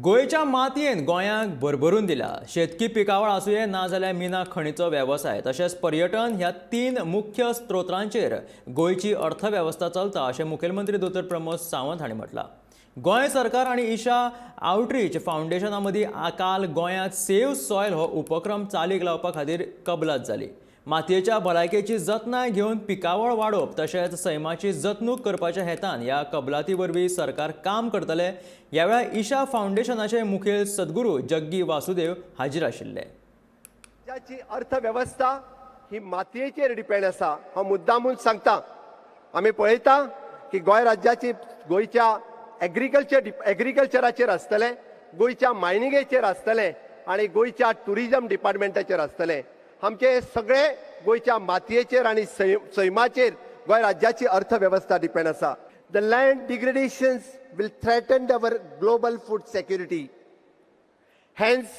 गोयच्या मातयेन गोंयांक भरभरून दिला. शेतकी पिकावळ आसूये ना जाल्यार मिना खणीचो वेवसाय तशेंच पर्यटन ह्या तीन मुख्य स्त्रोतांचेर गोयची अर्थवेवस्था चलता अशें मुखेलमंत्री डॉ. प्रमोद सावंत हांणी म्हटलां. गोंय सरकार आनी ईशा आउटरीच फाउंडेशना मदीं काल गोंयांत सेव्ह सॉयल हो उपक्रम चालीक लावपा खातीर कबलात जाली. मातयेच्या भलायकेची जतनाय घेवन पिकावळ वाडोवप तशेंच सैमाची जतणूक करपाच्या हेतान ह्या कबलाती वरवीं सरकार काम करतले. ह्या वेळार ईशा फाउंडेशनाचे मुखेल सद्गुरू जग्गी वासुदेव हाजीर आशिल्ले. राज्याची अर्थवेवस्था ही मातयेचेर डिपेंड आसा हांव मुद्दामून सांगता. आमी पळयता की गोंय राज्याची गोंयच्या एग्रीकल्चराचेर आसतले, गोंयच्या मायनिंगेचेर आसतले आनी गोंयच्या टुरिजम डिपार्टमेंटाचेर आसतले. आमचे सगळे गोंयच्या मातयेचेर आनी सैमाचेर गोंय राज्याची अर्थवेवस्था डिपेंड आसा. The land degradations will threaten our global food security. Hence,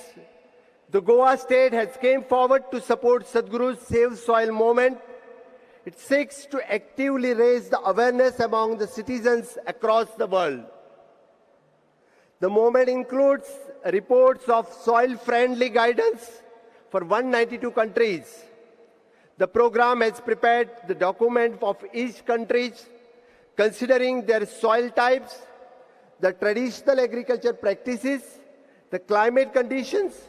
the Goa state has came forward to support Sadhguru's Save Soil movement. It seeks to actively raise the awareness among the citizens across the world. The movement includes reports of soil-friendly guidance for 192 countries. The program has prepared the document of each country considering their soil types, the traditional agriculture practices, the climate conditions,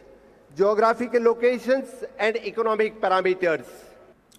geographical locations, and economic parameters.